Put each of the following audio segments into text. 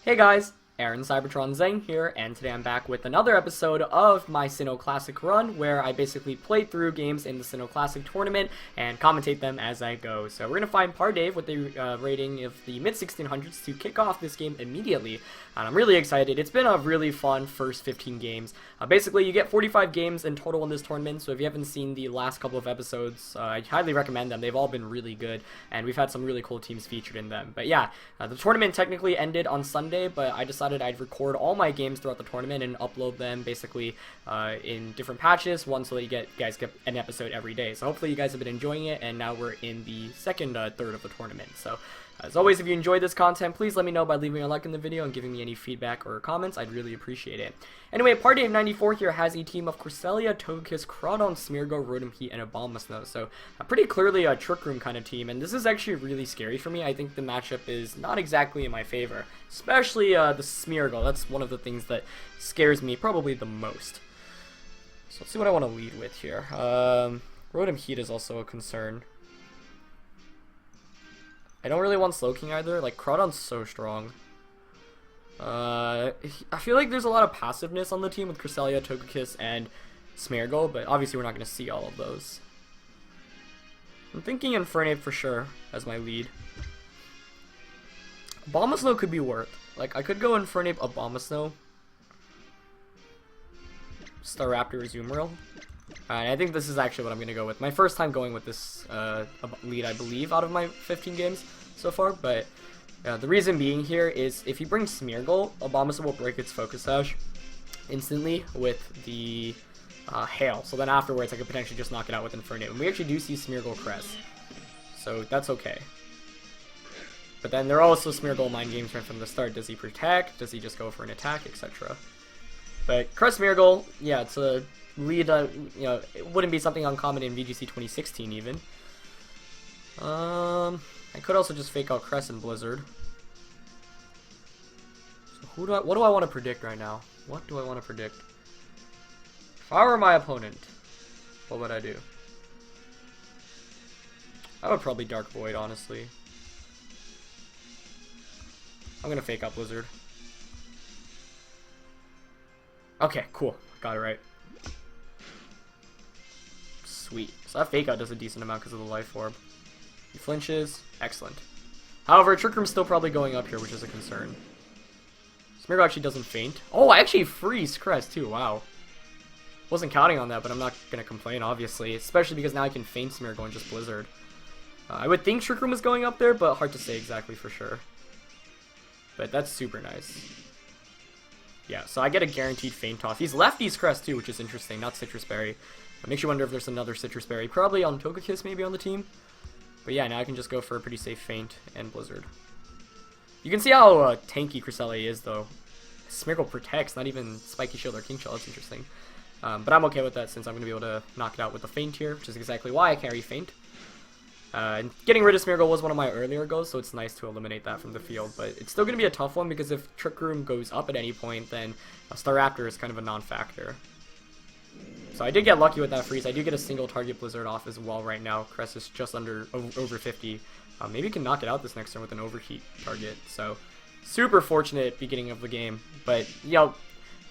Hey guys, Aaron Cybertron Zeng here, and today I'm back with another episode of my Sinnoh Classic run, where I basically play through games in the Sinnoh Classic tournament and commentate them as I go. So we're going to find Pardev with the rating of the mid-1600s to kick off this game immediately, and I'm really excited. It's been a really fun first 15 games. Basically, you get 45 games in total in this tournament, so if you haven't seen the last couple of episodes, I highly recommend them. They've all been really good, and we've had some really cool teams featured in them. But yeah, the tournament technically ended on Sunday, but I decided I'd record all my games throughout the tournament and upload them basically in different patches, one so that you guys get an episode every day. So hopefully you guys have been enjoying it, and now we're in the second third of the tournament. So as always, if you enjoyed this content, please let me know by leaving a like in the video and giving me any feedback or comments. I'd really appreciate it. Anyway, Pardev 94 here has a team of Cresselia, Togekiss, Crawdon, Smeargle, Rotom Heat, and Abomasnow. So pretty clearly a Trick Room kind of team, and this is actually really scary for me. I think the matchup is not exactly in my favor, especially the Smeargle. That's one of the things that scares me probably the most. So let's see what I want to lead with here. Rotom Heat is also a concern. I don't really want Slowking either. Like, Crawdon's so strong. I feel like there's a lot of passiveness on the team with Cresselia, Togekiss, and Smeargle, but obviously we're not going to see all of those. I'm thinking Infernape for sure as my lead. Abomasnow could be worth. Like, I could go Infernape, Abomasnow, Staraptor, Azumarill. And I think this is actually what I'm going to go with. My first time going with this lead, I believe, out of my 15 games so far. But the reason being here is if you bring Smeargle, Abomasnow will break its Focus Sash instantly with the Hail. So then afterwards, I could potentially just knock it out with Infernape. And we actually do see Smeargle Crest. So that's okay. But then there are also Smeargle mind games right from the start. Does he protect? Does he just go for an attack, etc.? But Crest Smeargle, yeah, it's a lead, you know, it wouldn't be something uncommon in VGC 2016 even. I could also just fake out Crest and Blizzard. So what do I want to predict right now? What do I want to predict? If I were my opponent, what would I do? I would probably Dark Void, honestly. I'm gonna fake out Blizzard. Okay, cool. Got it right. Sweet. So that fake out does a decent amount because of the Life Orb. He flinches. Excellent. However, Trick Room's still probably going up here, which is a concern. Smeargle actually doesn't faint. Oh, I actually freeze Crest too. Wow. Wasn't counting on that, but I'm not going to complain, obviously. Especially because now I can feint Smeargle and just Blizzard. I would think Trick Room was going up there, but hard to say exactly for sure. But that's super nice. Yeah, so I get a guaranteed feint off. He's lefty's Crest too, which is interesting, not Citrus Berry. It makes you wonder if there's another Citrus Berry. Probably on Togekiss maybe on the team. But yeah, now I can just go for a pretty safe feint and Blizzard. You can see how tanky Cresselia is though. Smeargle protects, not even Spiky Shield or King Shell. That's interesting. But I'm okay with that since I'm going to be able to knock it out with the feint here, which is exactly why I carry feint. And getting rid of Smeargle was one of my earlier goals, so it's nice to eliminate that from the field. But it's still going to be a tough one because if Trick Room goes up at any point, then Staraptor is kind of a non-factor. So I did get lucky with that freeze. I do get a single target Blizzard off as well right now. Crest is just over 50. Maybe you can knock it out this next turn with an Overheat target. So super fortunate beginning of the game. But, you know,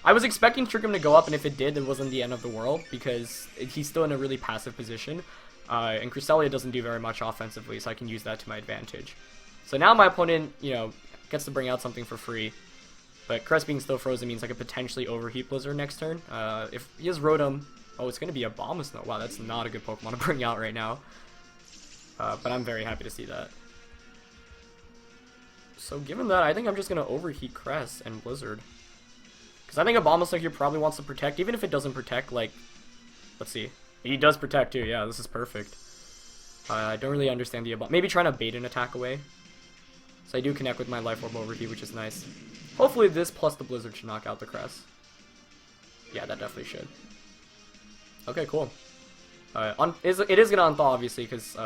I was expecting Trick Room to go up, and if it did, it wasn't the end of the world because he's still in a really passive position. And Cresselia doesn't do very much offensively, so I can use that to my advantage. So now my opponent, you know, gets to bring out something for free. But Crest being still frozen means I could potentially Overheat Blizzard next turn. If he has Rotom... Oh, it's going to be a Abomasnow. Wow, that's not a good Pokemon to bring out right now. But I'm very happy to see that. So given that, I think I'm just going to Overheat Crest and Blizzard. Because I think Abomasnow here probably wants to protect. Even if it doesn't protect, like... Let's see. He does protect too. Yeah, this is perfect. I don't really understand the Maybe trying to bait an attack away. So I do connect with my Life Orb Overheat, which is nice. Hopefully this plus the Blizzard should knock out the Crest. Yeah, that definitely should. Okay, cool. It is going to unthaw, obviously, because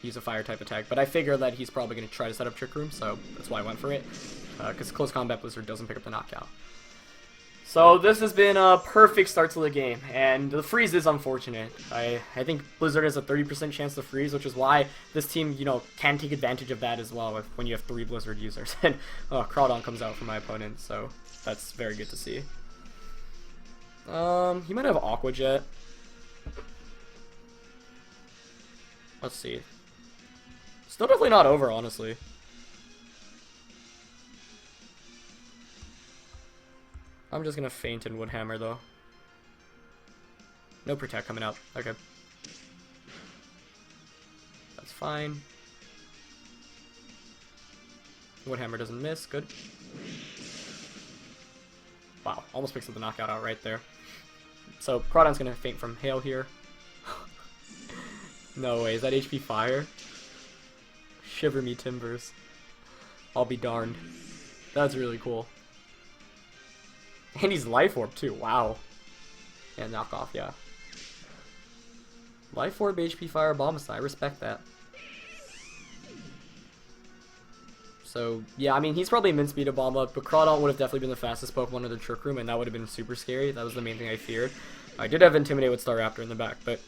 he's a Fire-type attack. But I figure that he's probably going to try to set up Trick Room, so that's why I went for it. Because Close Combat Blizzard doesn't pick up the knockout. So this has been a perfect start to the game, and the freeze is unfortunate. I think Blizzard has a 30% chance to freeze, which is why this team, you know, can take advantage of that as well when you have 3 Blizzard users. And Crawdon comes out for my opponent, so that's very good to see. He might have Aqua Jet. Let's see. Still definitely not over, honestly. I'm just gonna feint and Woodhammer though. No Protect coming out. Okay. That's fine. Woodhammer doesn't miss. Good. Wow. Almost picks up the knockout out right there. So Crawdon's gonna feint from Hail here. No way. Is that HP Fire? Shiver me timbers. I'll be darned. That's really cool. And he's Life Orb too, wow. Yeah, knock off, yeah. Life Orb, HP Fire, Bombus, I respect that. So, yeah, I mean, he's probably min speed to bomb up, but Crawdon would have definitely been the fastest Pokemon in the Trick Room, and that would have been super scary. That was the main thing I feared. I did have Intimidate with Staraptor in the back, but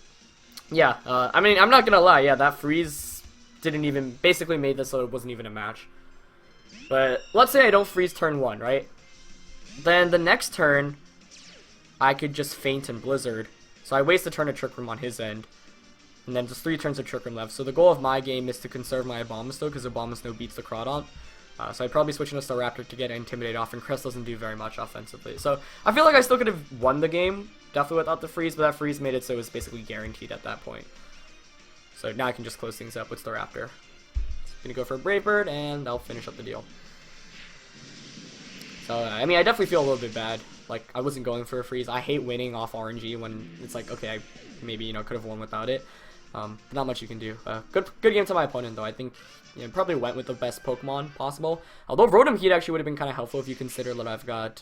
yeah, I mean, I'm not gonna lie, yeah, that freeze didn't even, basically made this so it wasn't even a match. But let's say I don't freeze turn 1, right? Then the next turn, I could just feint and Blizzard. So I waste a turn of Trick Room on his end. And then just 3 turns of Trick Room left. So the goal of my game is to conserve my Abomasnow, because Abomasnow beats the Crawdon. So I'd probably switch into Staraptor to get Intimidate off, and Crest doesn't do very much offensively. So I feel like I still could have won the game, definitely without the freeze, but that freeze made it so it was basically guaranteed at that point. So now I can just close things up with Staraptor. Gonna go for a Brave Bird, and I'll finish up the deal. So, I mean, I definitely feel a little bit bad. Like, I wasn't going for a freeze. I hate winning off RNG when it's like, okay, I maybe, you know, could have won without it. Not much you can do. Good game to my opponent, though. I think, you know, probably went with the best Pokemon possible. Although Rotom Heat actually would have been kind of helpful if you consider that I've got,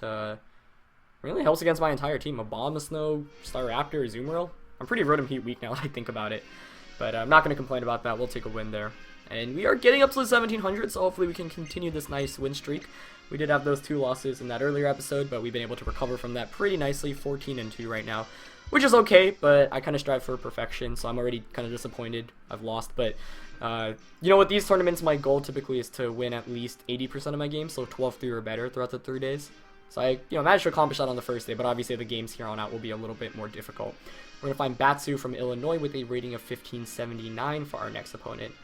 really helps against my entire team. Abomasnow, Staraptor, Azumarill. I'm pretty Rotom Heat weak now that I think about it. But I'm not going to complain about that. We'll take a win there. And we are getting up to the 1700, so hopefully we can continue this nice win streak. We did have those 2 losses in that earlier episode, but we've been able to recover from that pretty nicely, 14-2 right now, which is okay, but I kind of strive for perfection, so I'm already kind of disappointed I've lost. But, you know, with these tournaments, my goal typically is to win at least 80% of my games, so 12-3 or better throughout the 3 days. So I, you know, managed to accomplish that on the first day, but obviously the games here on out will be a little bit more difficult. We're going to find Batsu from Illinois with a rating of 1579 for our next opponent.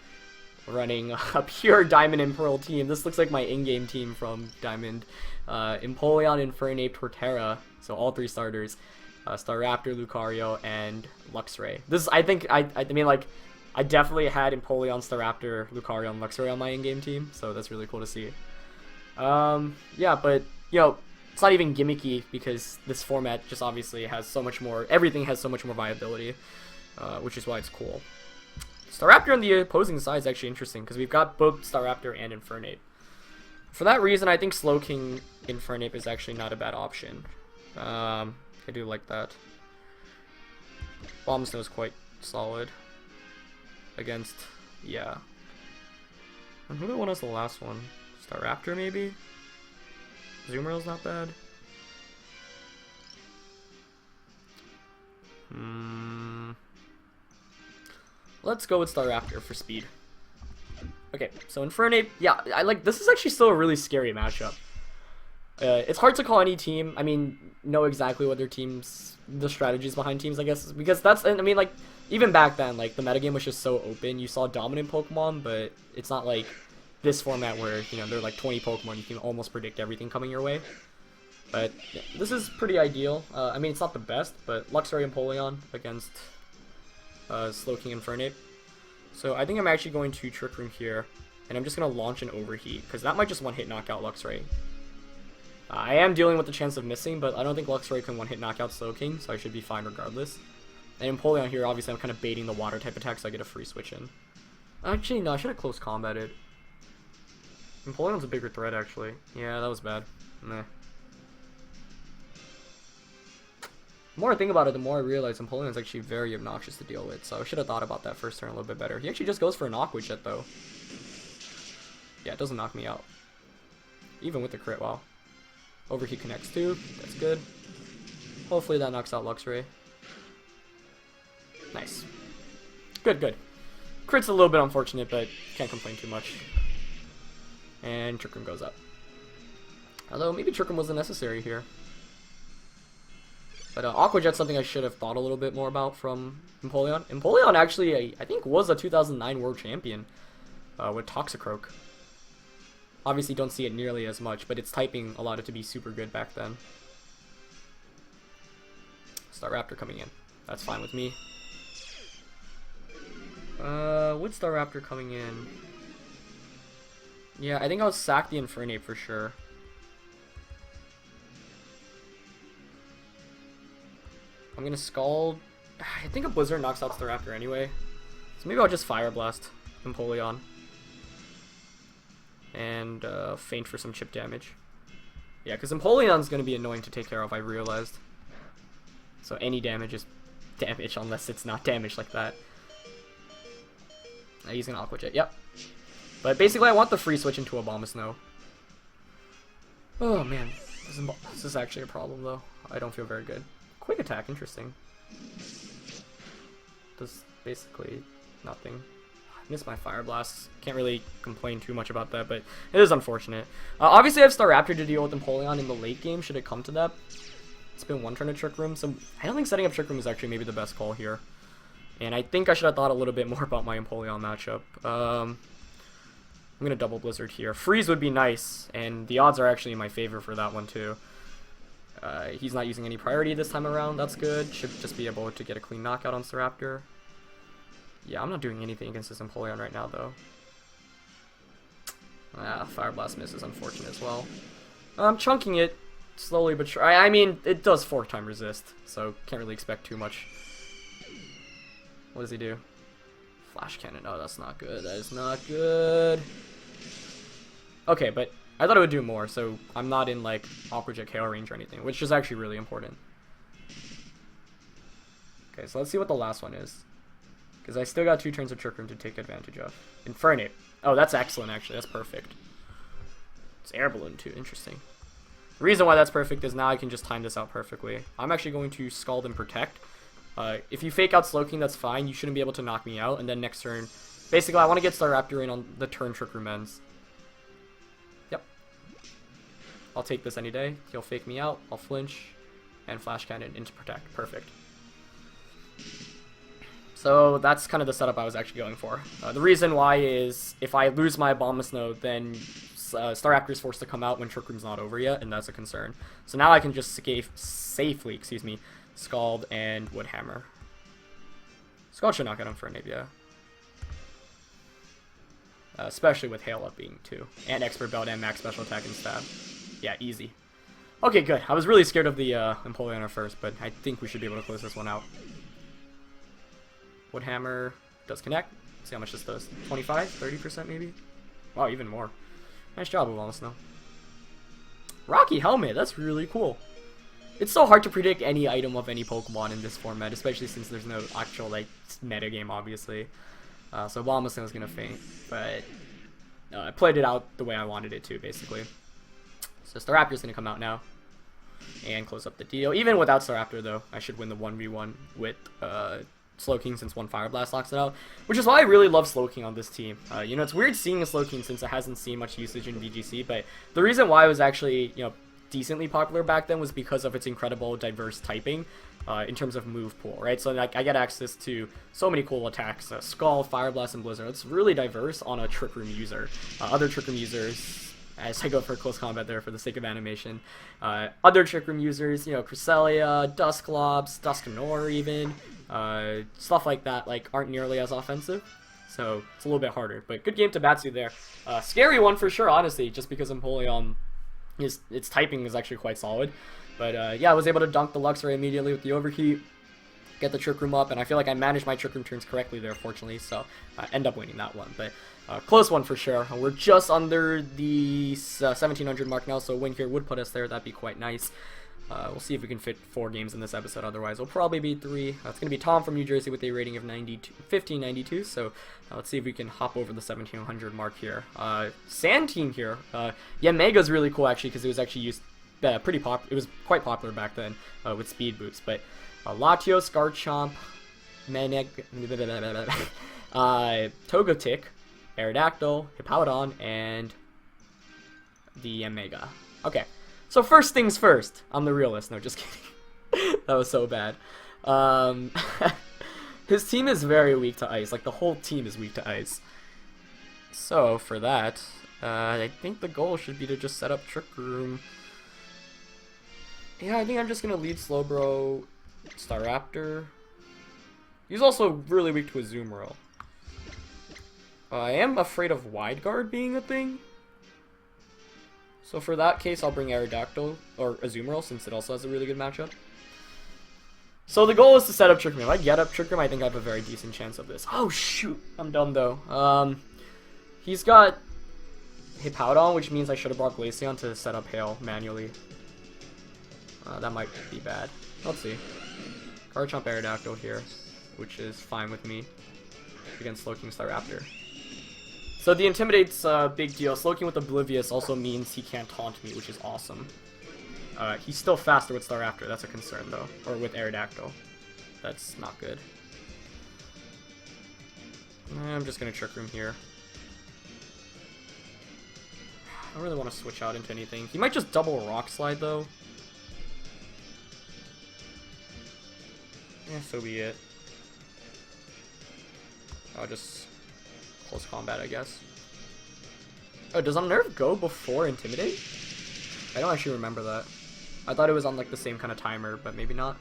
Running a pure Diamond and Pearl team. This looks like my in-game team from Diamond. Empoleon, Infernape, Torterra, so all 3 starters. Staraptor, Lucario, and Luxray. This, I think, I mean, like, I definitely had Empoleon, Staraptor, Lucario, and Luxray on my in-game team, so that's really cool to see. Yeah, but, you know, it's not even gimmicky, because this format just obviously has so much more, everything has so much more viability, which is why it's cool. Staraptor on the opposing side is actually interesting, because we've got both Staraptor and Infernape. For that reason, I think Slowking Infernape is actually not a bad option. I do like that. Bombsnow is quite solid against, yeah. And who won us the last one? Staraptor, maybe? Azumarill not bad. Let's go with Staraptor for speed. Okay, so Infernape, yeah, I like, this is actually still a really scary matchup. It's hard to call any team, I mean, know exactly what their teams, the strategies behind teams, I guess, because that's, I mean, like, even back then, like, the metagame was just so open. You saw dominant Pokemon, but it's not like this format where, you know, there are like 20 Pokemon, you can almost predict everything coming your way. But yeah, this is pretty ideal. I mean, it's not the best, but Luxray and Empoleon against Slowking and Infernape. So I think I'm actually going to Trick Room here, and I'm just going to launch an Overheat, because that might just one-hit knockout Luxray. I am dealing with the chance of missing, but I don't think Luxray can one-hit knockout Slowking, so I should be fine regardless. And Empoleon here, obviously I'm kind of baiting the water type attack, so I get a free switch in. Actually, no, I should have close combated. Empoleon's a bigger threat, actually. Yeah, that was bad. Meh. The more I think about it, the more I realize Empoleon's actually very obnoxious to deal with, so I should have thought about that first turn a little bit better. He actually just goes for an Aqua Jet, though. Yeah, it doesn't knock me out. Even with the crit, wow. Overheat connects too. That's good. Hopefully that knocks out Luxray. Nice. Good, good. Crit's a little bit unfortunate, but can't complain too much. And Trick Room goes up. Although maybe Trick Room wasn't necessary here. But Aqua Jet's something I should have thought a little bit more about from Empoleon. Empoleon actually, I think, was a 2009 World Champion with Toxicroak. Obviously don't see it nearly as much, but its typing allowed it to be super good back then. Staraptor coming in. That's fine with me. Wood Staraptor coming in. Yeah, I think I'll sack the Infernape for sure. I'm gonna Scald. I think a Blizzard knocks out Staraptor anyway. So maybe I'll just Fire Blast Empoleon. And Feint for some chip damage. Yeah, because Empoleon's gonna be annoying to take care of, I realized. So any damage is damage unless it's not damage like that. He's gonna Aqua Jet, yep. But basically I want the free switch into Abomasnow. Oh man, this is actually a problem though. I don't feel very good. Quick attack, interesting. Does basically nothing. I missed my Fire Blast. Can't really complain too much about that, but it is unfortunate. Obviously I have Staraptor to deal with Empoleon in the late game, should it come to that. It's been one turn of Trick Room, so I don't think setting up Trick Room is actually maybe the best call here. And I think I should have thought a little bit more about my Empoleon matchup. I'm going to double Blizzard here. Freeze would be nice, and the odds are actually in my favor for that one too. He's not using any priority this time around, that's good. Should just be able to get a clean knockout on Staraptor. Yeah, I'm not doing anything against this Empoleon right now though. Fire Blast miss is unfortunate as well. I'm chunking it slowly but sure. I mean, it does 4-time resist, so can't really expect too much. What does he do? Flash Cannon. Oh, that's not good. That is not good. Okay, but I thought it would do more, so I'm not in, like, Aqua Jet KO range or anything, which is actually really important. Okay, so let's see what the last one is. Because I still got 2 turns of Trick Room to take advantage of. Infernape. Oh, that's excellent, actually. That's perfect. It's Air Balloon, too. Interesting. The reason why that's perfect is now I can just time this out perfectly. I'm actually going to Scald and Protect. If you fake out Slowking, that's fine. You shouldn't be able to knock me out. And then next turn, basically, I want to get Staraptor in on the turn Trick Room ends. Yep. I'll take this any day. He'll fake me out. I'll flinch. And Flash Cannon into Protect. Perfect. So that's kind of the setup I was actually going for. The reason why is if I lose my Abomasnow, then Staraptor is forced to come out when Trick Room's not over yet, and that's a concern. So now I can just safely, Scald and Wood Hammer. Scald should knock out Infernape, yeah. Especially with Hail Up being 2. And Expert Belt and Max Special Attack and Stab. Yeah, easy. Okay, good. I was really scared of the Empoleon at first, but I think we should be able to close this one out. Wood Hammer does connect. Let's see how much this does. 25? 30% maybe? Wow, even more. Nice job, Abomasnow. Rocky Helmet, that's really cool. It's so hard to predict any item of any Pokemon in this format, especially since there's no actual, like, metagame, obviously. So Abomasnow is going to faint, but I played it out the way I wanted it to, basically. So Staraptor's going to come out now and close up the deal. Even without Staraptor, though, I should win the 1v1 with Slowking since one Fire Blast locks it out, which is why I really love Slowking on this team. You know, it's weird seeing a Slowking since it hasn't seen much usage in VGC, but the reason why it was actually, you know, decently popular back then was because of its incredible diverse typing in terms of move pool, right? So like I get access to so many cool attacks, Scald, Fire Blast, and Blizzard. It's really diverse on a Trick Room user. Other Trick Room users, as I go for close combat there for the sake of animation, other Trick Room users, you know, Cresselia, Dusclops, Dusknoir even, stuff like that, like aren't nearly as offensive. So it's a little bit harder, but good game to Batsu there. Scary one for sure, honestly, just because Empoleon, its typing is actually quite solid. But yeah, I was able to dunk the Luxray immediately with the Overheat, get the Trick Room up, and I feel like I managed my Trick Room turns correctly there, fortunately, so I end up winning that one. But close one for sure. We're just under the 1700 mark now, so a win here would put us there. That'd be quite nice. We'll see if we can fit 4 games in this episode, otherwise we'll probably be 3. It's going to be Tom from New Jersey with a rating of 1592, so let's see if we can hop over the 1700 mark here. Sand Team here. Yeah, Mega's really cool actually, because it was actually used pretty popular. It was quite popular back then with speed boots. But Latios, Garchomp, Maneg, Togetic, Aerodactyl, Hippowdon, and the Omega. Okay, so first things first. I'm the realist. No, just kidding. That was so bad. His team is very weak to ice. Like, the whole team is weak to ice. So, for that, I think the goal should be to just set up Trick Room. Yeah, I think I'm just going to lead Slowbro, Staraptor. He's also really weak to Azumarill. I am afraid of Wide Guard being a thing. So for that case, I'll bring Aerodactyl, or Azumarill, since it also has a really good matchup. So the goal is to set up Trick Room. If I get up Trick Room, I think I have a very decent chance of this. Oh shoot, I'm dumb though. He's got Hippowdon, which means I should have brought Glaceon to set up Hail manually. That might be bad. Let's see. Garchomp Aerodactyl here, which is fine with me against Slowking Staraptor. So the Intimidate's a big deal. Slowking with Oblivious also means he can't taunt me, which is awesome. He's still faster with Staraptor. That's a concern, though. Or with Aerodactyl. That's not good. I'm just going to Trick Room here. I don't really want to switch out into anything. He might just double Rock Slide, though. Yeah, so be it. I'll just close combat, I guess. Oh, does Unnerve go before Intimidate? I don't actually remember that. I thought it was on like the same kind of timer, but maybe not.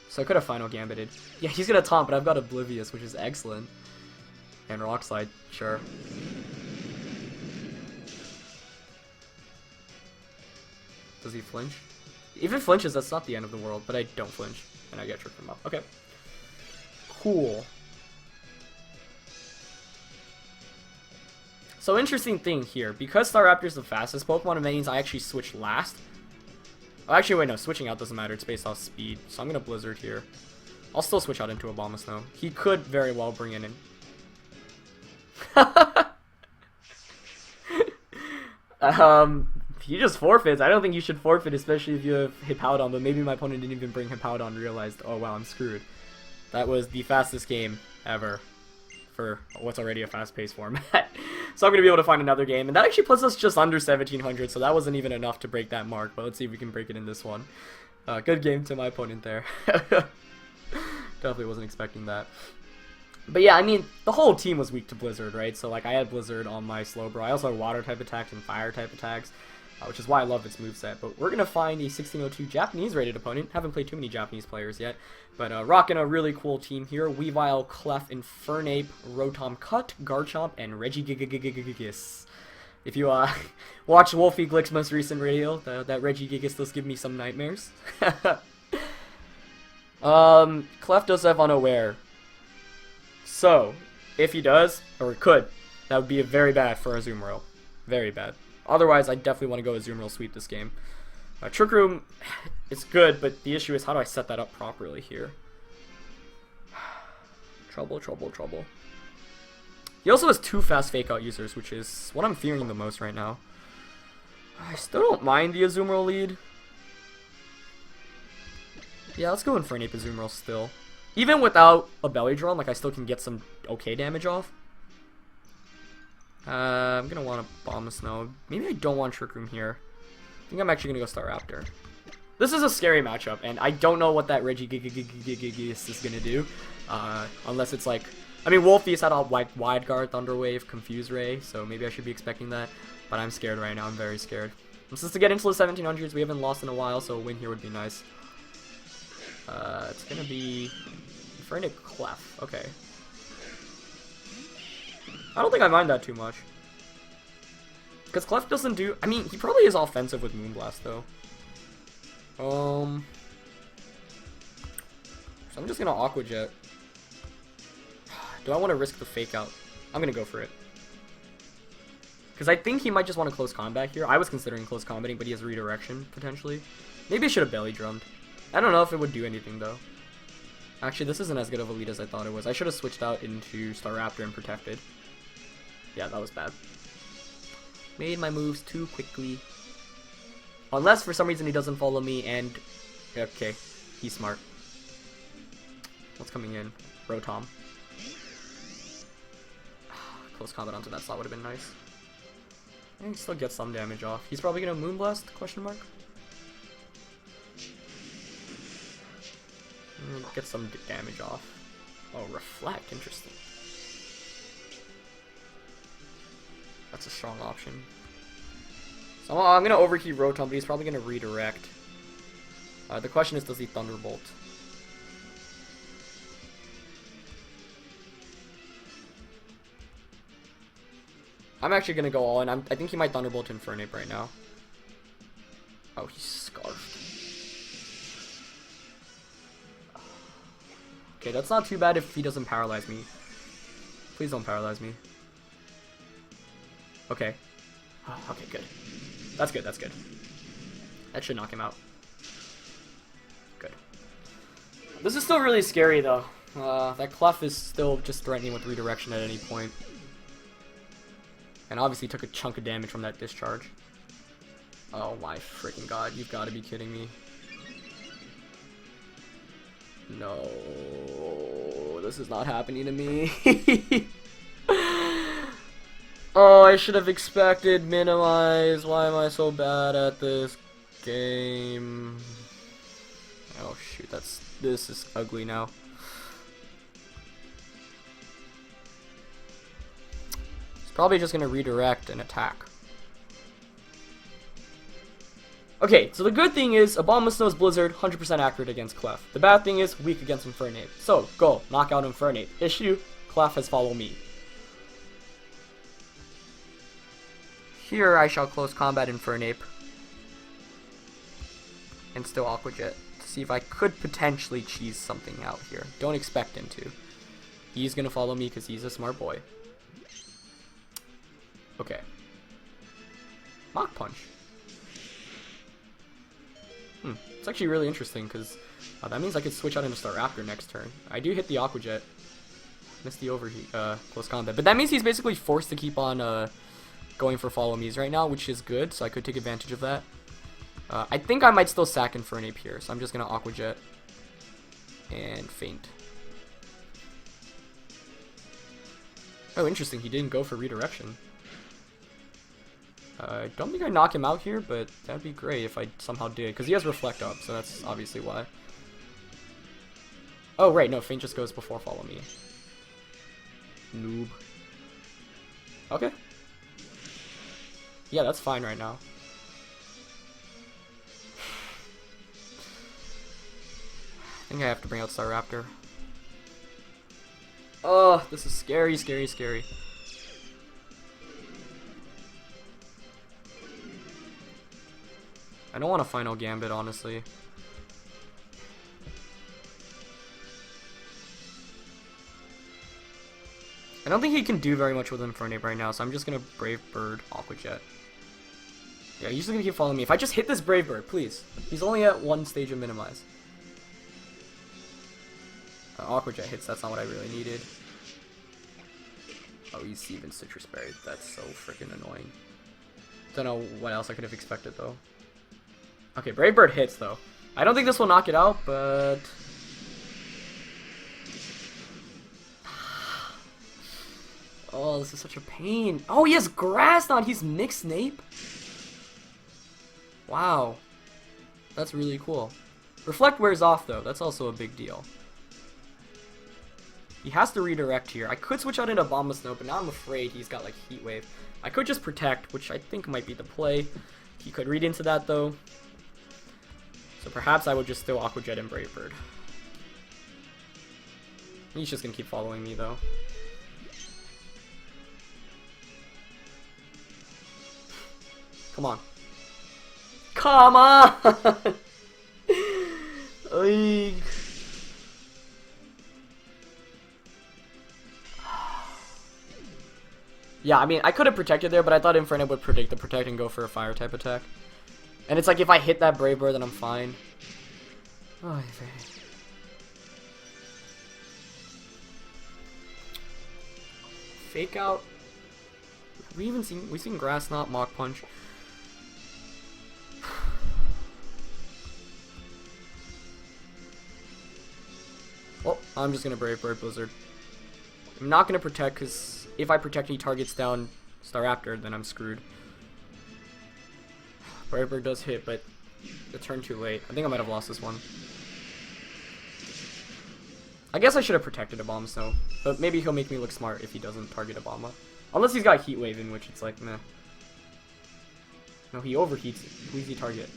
So I could have Final Gambited. Yeah, he's gonna taunt, but I've got Oblivious, which is excellent. And Rock Slide, sure. Does he flinch? Even flinches, that's not the end of the world, but I don't flinch. And I get Trick Room up. Okay. Cool. So interesting thing here, because Staraptor's the fastest Pokemon, it means I actually switch last. Oh, actually, wait, no, switching out doesn't matter, it's based off speed. So I'm gonna Blizzard here. I'll still switch out into Abomasnow. He could very well bring in he just forfeits. I don't think you should forfeit, especially if you have Hippowdon, but maybe my opponent didn't even bring Hippowdon and realized, oh wow, I'm screwed. That was the fastest game ever for what's already a fast-paced format. So I'm going to be able to find another game. And that actually puts us just under 1700, so that wasn't even enough to break that mark. But let's see if we can break it in this one. Good game to my opponent there. Definitely wasn't expecting that. But yeah, I mean, the whole team was weak to Blizzard, right? So like I had Blizzard on my Slowbro. I also had Water-type attacks and Fire-type attacks. Which is why I love its moveset. But we're going to find a 1602 Japanese-rated opponent. Haven't played too many Japanese players yet. But rocking a really cool team here. Weavile, Clef, Infernape, Rotom Cut, Garchomp, and Regigigas. If you watch Wolfie Glick's most recent video, that Regigigas does give me some nightmares. Clef does have Unaware. So, if he does, or could, that would be very bad for Azumarill. Very bad. Otherwise, I definitely want to go Azumarill sweep this game. Trick Room is good, but the issue is how do I set that up properly here? Trouble, trouble, trouble. He also has 2 fast fake-out users, which is what I'm fearing the most right now. I still don't mind the Azumarill lead. Yeah, let's go Infernape Azumarill still. Even without a Belly Drum, like I still can get some okay damage off. I'm gonna want a Abomasnow. Maybe I don't want Trick Room here. I think I'm actually gonna go Staraptor. This is a scary matchup, and I don't know what that Regigigas is gonna do. Unless it's like, I mean, Wolfie's had a Wide Guard, Thunder Wave, Confuse Ray, so maybe I should be expecting that. But I'm scared right now. I'm very scared. This is to get into the 1700s. We haven't lost in a while, so a win here would be nice. It's gonna be Infernape Clef. Okay. I don't think I mind that too much. Because Clef doesn't do... I mean, he probably is offensive with Moonblast, though. So I'm just going to Aqua Jet. Do I want to risk the Fake Out? I'm going to go for it. Because I think he might just want to close combat here. I was considering close combating, but he has Redirection, potentially. Maybe I should have Belly Drummed. I don't know if it would do anything, though. Actually, this isn't as good of a lead as I thought it was. I should have switched out into Staraptor and Protected. Yeah, that was bad. Made my moves too quickly. Unless for some reason he doesn't follow me and... Okay, he's smart. What's coming in? Rotom. Close combat onto that slot would have been nice. And he still gets some damage off. He's probably gonna Moonblast? Question mark. Get some damage off. Oh, Reflect. Interesting. That's a strong option. So I'm gonna overheat Rotom, but he's probably gonna redirect. The question is, does he Thunderbolt? I'm actually gonna go all in. I think he might Thunderbolt Infernape right now. Oh, he's Scarfed. Okay, that's not too bad if he doesn't paralyze me. Please don't paralyze me. Okay. Okay, good. That's good, that's good. That should knock him out. Good. This is still really scary, though. That Clef is still just threatening with redirection at any point. And obviously took a chunk of damage from that discharge. Oh my freaking god, you've got to be kidding me. No, this is not happening to me. Oh, I should have expected minimize. Why am I so bad at this game? Oh shoot, this is ugly now. It's probably just gonna redirect and attack. Okay, so the good thing is, Abomasnow's Blizzard, 100% accurate against Clef. The bad thing is, weak against Infernape. So, go, knock out Infernape. Issue, Clef has follow me. Here, I shall close combat Infernape. And still Aqua Jet, to see if I could potentially cheese something out here. Don't expect him to. He's gonna follow me because he's a smart boy. Okay. Mach Punch. It's actually really interesting because that means I could switch out into Staraptor next turn. I do hit the Aqua Jet. Missed the overheat, close combat. But that means he's basically forced to keep on going for follow me's right now, which is good, so I could take advantage of that. I think I might still sack Infernape here, so I'm just going to Aqua Jet and Faint. Oh, interesting, he didn't go for redirection. I don't think I knock him out here, but that'd be great if I somehow did, because he has Reflect up, so that's obviously why. Oh, right, no, Faint just goes before follow me. Noob. Okay. Yeah, that's fine right now. I think I have to bring out Staraptor. Oh, this is scary, scary, scary. I don't want a final Gambit, honestly. I don't think he can do very much with Infernape right now, so I'm just gonna Brave Bird, Aqua Jet. Yeah, he's just gonna keep following me. If I just hit this Brave Bird, please. He's only at one stage of Minimize. Aqua Jet hits, that's not what I really needed. Oh, he's even Citrus Berry. That's so freaking annoying. Don't know what else I could have expected, though. Okay, Brave Bird hits, though. I don't think this will knock it out, but... Oh, this is such a pain. Oh, he has Grass Knot! He's Mixed Snape? Wow. That's really cool. Reflect wears off, though. That's also a big deal. He has to redirect here. I could switch out into Abomasnow, but now I'm afraid he's got, like, Heat Wave. I could just Protect, which I think might be the play. He could read into that, though. So perhaps I would just still Aqua Jet and Brave Bird. He's just gonna keep following me, though. Come on. Come on! Oy. Yeah, I mean, I could have protected there, but I thought Inferno would predict the Protect and go for a Fire type attack. And it's like, if I hit that Brave Bird, then I'm fine. Oh, Fake Out. We've seen Grass Knot, Mach Punch. Oh, I'm just gonna Brave Bird Blizzard. I'm not gonna protect, because if I protect he targets down Staraptor, then I'm screwed. Brave Bird does hit, but the turn too late. I think I might have lost this one. I guess I should have protected a Bomb Snow, but maybe he'll make me look smart if he doesn't target a Bomba. Unless he's got Heat Wave, in which it's like, meh. No, he overheats. Who does he target?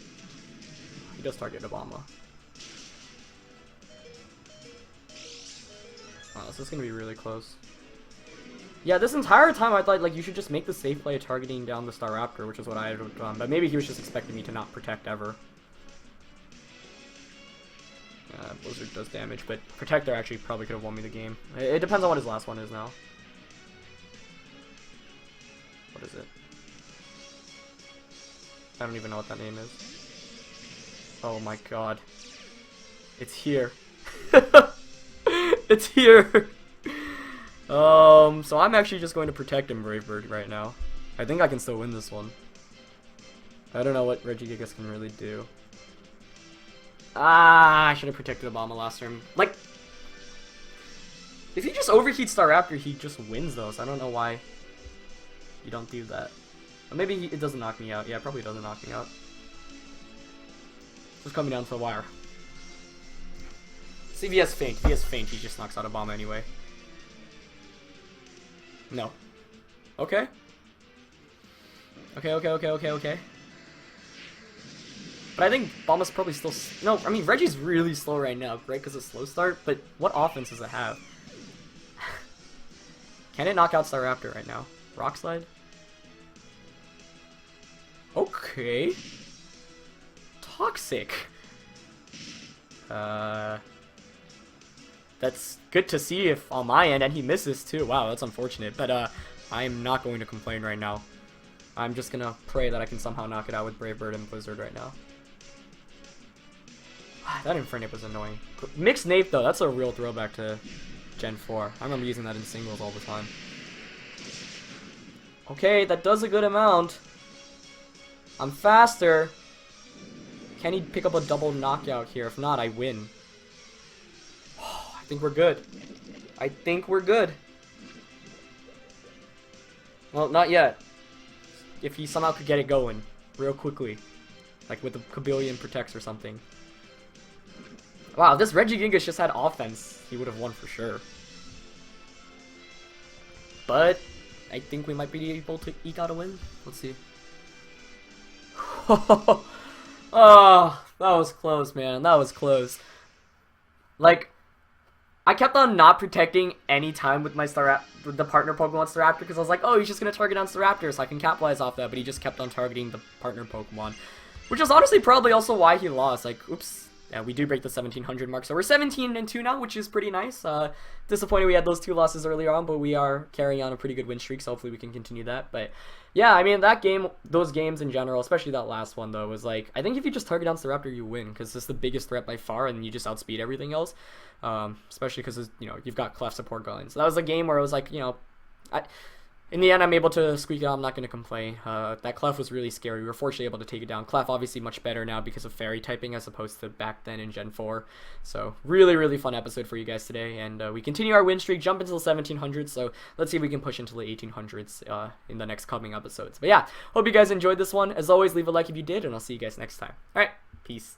He does target a Bomba. Wow, this is gonna be really close. Yeah, this entire time I thought, like, you should just make the safe play of targeting down the Staraptor, which is what I had done, but maybe he was just expecting me to not protect ever. Blizzard does damage, but Protector actually probably could have won me the game. It depends on what his last one is now. What is it? I don't even know what that name is. Oh my god. It's here. It's here! So I'm actually just going to protect him, Brave Bird, right now. I think I can still win this one. I don't know what Regigigas can really do. Ah, I should have protected Obama last turn. Like, if he just overheats Staraptor, he just wins though, so I don't know why you don't do that. Or maybe it doesn't knock me out. Yeah, it probably doesn't knock me out. Just coming down to the wire. See if he has Feint. If he has Feint, he just knocks out Obama anyway. No. Okay. Okay. But I think Bomba's probably still... No, I mean, Reggie's really slow right now, right? Because of slow start, but what offense does it have? Can it knock out Staraptor right now? Rock Slide? Okay. Toxic. That's good to see if on my end, and he misses too. Wow, that's unfortunate, but I'm not going to complain right now. I'm just gonna pray that I can somehow knock it out with Brave Bird and Blizzard right now. That Infernape was annoying. Mixed Nape though, that's a real throwback to Gen 4. I remember using that in singles all the time. Okay, that does a good amount. I'm faster. Can he pick up a double knockout here? If not, I win. I think we're good. I think we're good. Well, not yet. If he somehow could get it going real quickly. Like with the Kabillion Protects or something. Wow, if this Regigigas just had offense, he would have won for sure. But I think we might be able to eke out a win. Let's see. Oh, that was close, man. That was close. Like, I kept on not protecting any time with my with the partner Pokemon Staraptor because I was like, oh, he's just gonna target on Staraptor, so I can capitalize off that. But he just kept on targeting the partner Pokemon, which is honestly probably also why he lost. Like, oops. Yeah, we do break the 1700 mark, so we're 17-2 now, which is pretty nice. Disappointed we had those 2 losses earlier on, but we are carrying on a pretty good win streak, so hopefully we can continue that. But yeah, I mean, that game, those games in general, especially that last one though, was like, I think if you just target down Staraptor, you win, because it's the biggest threat by far, and you just outspeed everything else. Especially because, you know, you've got Clef support going. So that was a game where it was like, you know, in the end, I'm able to squeak it out. I'm not going to complain. That Clef was really scary. We were fortunately able to take it down. Clef obviously much better now because of Fairy typing as opposed to back then in Gen 4. So really, really fun episode for you guys today. And we continue our win streak, jump into the 1700s. So let's see if we can push into the 1800s in the next coming episodes. But yeah, hope you guys enjoyed this one. As always, leave a like if you did, and I'll see you guys next time. All right, peace.